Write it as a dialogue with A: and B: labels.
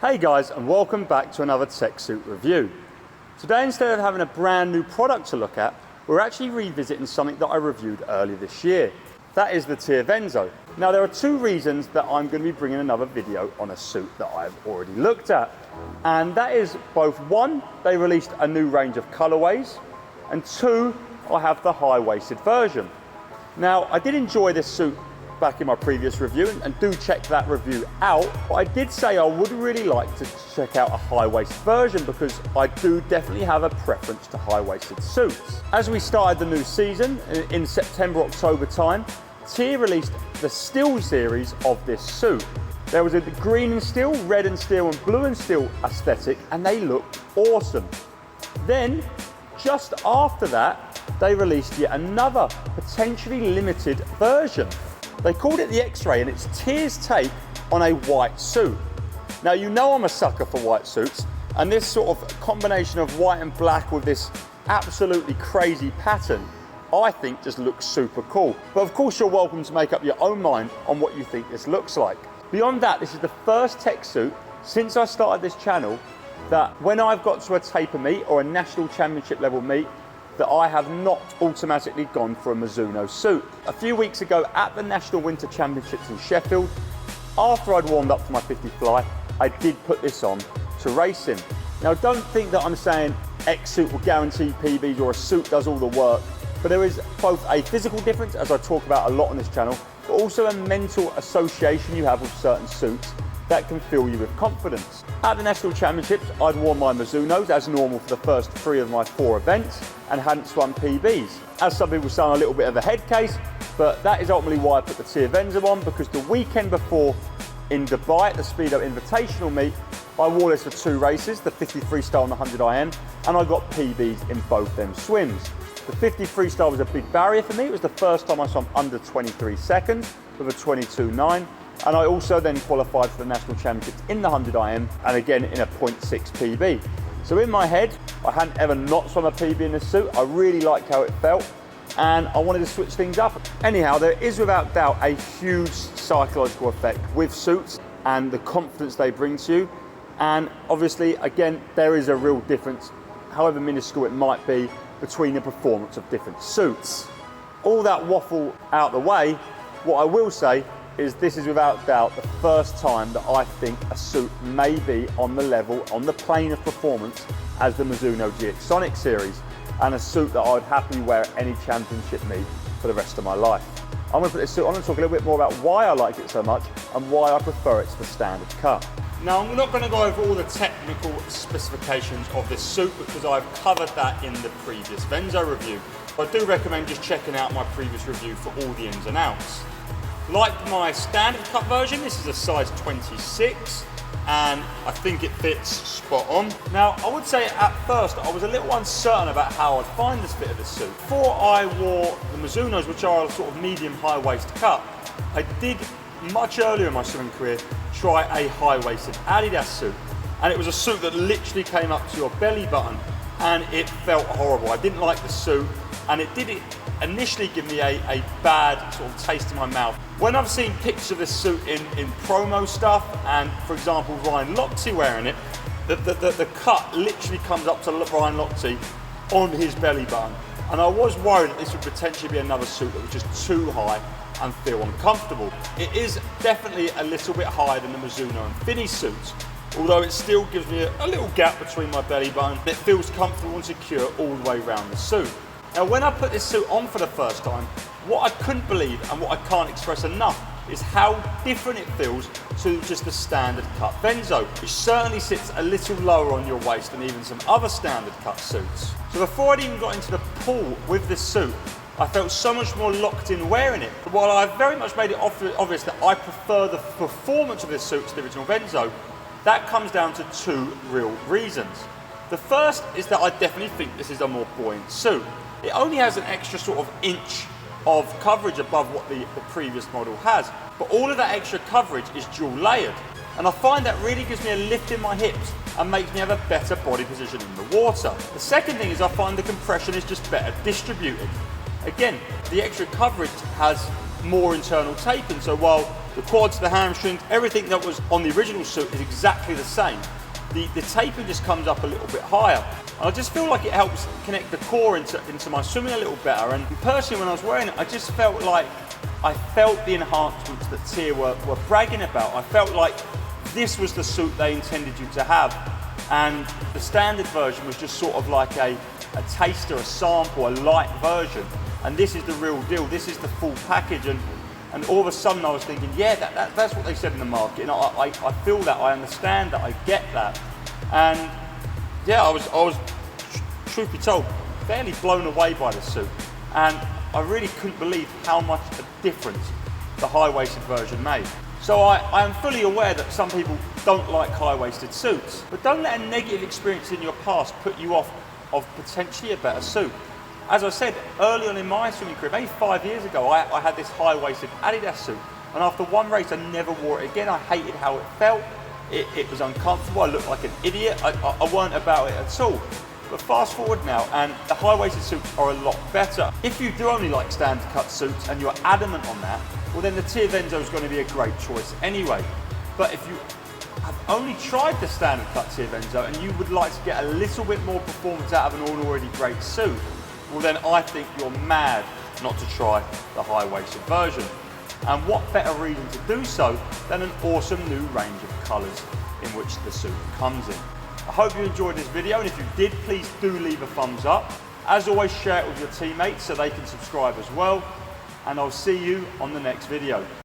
A: Hey guys, and welcome back to another tech suit review. Today, instead of having a brand new product to look at, we're actually revisiting something that I reviewed earlier this year. That is the TYR Venzo. Now, there are two reasons that I'm going to be bringing another video on a suit that I've already looked at. And that is both one, they released a new range of colorways, and two, I have the high-waisted version. Now, I did enjoy this suit back in my previous review, and do check that review out. But I did say I would really like to check out a high-waist version because I do definitely have a preference to high-waisted suits. As we started the new season in September, October time, TYR released the steel series of this suit. There was a green and steel, red and steel, and blue and steel aesthetic, and they looked awesome. Then, just after that, they released yet another potentially limited version. They called it the X-Ray, and it's TYR's take on a white suit. Now, you know I'm a sucker for white suits, and this sort of combination of white and black with this absolutely crazy pattern, I think just looks super cool. But of course, you're welcome to make up your own mind on what you think this looks like. Beyond that, this is the first tech suit since I started this channel that when I've got to a taper meet or a national championship level meet, that I have not automatically gone for a Mizuno suit. A few weeks ago at the National Winter Championships in Sheffield, after I'd warmed up for my 50 fly, I did put this on to race in. Now, don't think that I'm saying X suit will guarantee PBs or a suit does all the work, but there is both a physical difference, as I talk about a lot on this channel, but also a mental association you have with certain suits that can fill you with confidence. At the National Championships, I'd worn my Mizunos as normal for the first 3 of my 4 events and hadn't swum PBs. As some people say, I'm a little bit of a head case, but that is ultimately why I put the TYR Venzo on, because the weekend before in Dubai at the Speedo Invitational meet, I wore this for 2 races, the 50 freestyle and the 100 IM, and I got PBs in both them swims. The 50 freestyle was a big barrier for me. It was the first time I swam under 23 seconds with a 22.9. And I also then qualified for the National Championships in the 100 IM and again in a 0.6 PB. So in my head, I hadn't ever not swum a PB in this suit. I really liked how it felt and I wanted to switch things up. Anyhow, there is without doubt a huge psychological effect with suits and the confidence they bring to you. And obviously, again, there is a real difference, however minuscule it might be, between the performance of different suits. All that waffle out the way, what I will say is this is without doubt the first time that I think a suit may be on the level, on the plane of performance as the Mizuno GX Sonic series, and a suit that I would happily wear at any championship meet for the rest of my life. I'm going to put this suit on and talk a little bit more about why I like it so much and why I prefer it to the standard cut. Now, I'm not going to go over all the technical specifications of this suit because I've covered that in the previous Venzo review. I do recommend just checking out my previous review for all the ins and outs. Like my standard cut version, this is a size 26 and I think it fits spot on. Now, I would say at first I was a little uncertain about how I'd find this fit of this suit. Before I wore the Mizunos, which are a sort of medium high waist cut, I did much earlier in my swimming career try a high-waisted Adidas suit, and it was a suit that literally came up to your belly button and it felt horrible. I didn't like the suit and it did initially give me a bad sort of taste in my mouth. When I've seen pictures of this suit in promo stuff and, for example, Ryan Lochte wearing it, the cut literally comes up to Ryan Lochte on his belly button, and I was worried that this would potentially be another suit that was just too high and feel uncomfortable. It is definitely a little bit higher than the Mizuno and Finny suits, although it still gives me a little gap between my belly button. It feels comfortable and secure all the way around the suit. Now, when I put this suit on for the first time, what I couldn't believe and what I can't express enough is how different it feels to just the standard cut Venzo, which certainly sits a little lower on your waist than even some other standard cut suits. So before I'd even got into the pool with this suit, I felt so much more locked in wearing it. But while I've very much made it obvious that I prefer the performance of this suit to the original Venzo, that comes down to 2 real reasons. The first is that I definitely think this is a more buoyant suit. It only has an extra sort of inch of coverage above what the previous model has, but all of that extra coverage is dual layered. And I find that really gives me a lift in my hips and makes me have a better body position in the water. The second thing is I find the compression is just better distributed. Again, the extra coverage has more internal taping, so while The quads, the hamstrings, everything that was on the original suit is exactly the same. The taping just comes up a little bit higher. And I just feel like it helps connect the core into my swimming a little better. And personally, when I was wearing it, I just felt like I felt the enhancements that TYR were bragging about. I felt like this was the suit they intended you to have. And the standard version was just sort of like a taster, a sample, a light version. And this is the real deal. This is the full package. And all of a sudden I was thinking, yeah, that's what they said in the market. And I feel that, I understand that, I get that. And yeah, I was, truth be told, fairly blown away by the suit. And I really couldn't believe how much a difference the high-waisted version made. So I am fully aware that some people don't like high-waisted suits, but don't let a negative experience in your past put you off of potentially a better suit. As I said early on in my swimming career, maybe 5 years ago, I had this high-waisted Adidas suit, and after one race I never wore it again. I hated how it felt, it was uncomfortable, I looked like an idiot, I weren't about it at all. But fast forward now, and the high-waisted suits are a lot better. If you do only like standard cut suits and you're adamant on that, well then the TYR Venzo is going to be a great choice anyway. But if you have only tried the standard cut TYR Venzo and you would like to get a little bit more performance out of an already great suit, well then I think you're mad not to try the high-waisted version. And what better reason to do so than an awesome new range of colours in which the suit comes in. I hope you enjoyed this video, and if you did, please do leave a thumbs up. As always, share it with your teammates so they can subscribe as well, and I'll see you on the next video.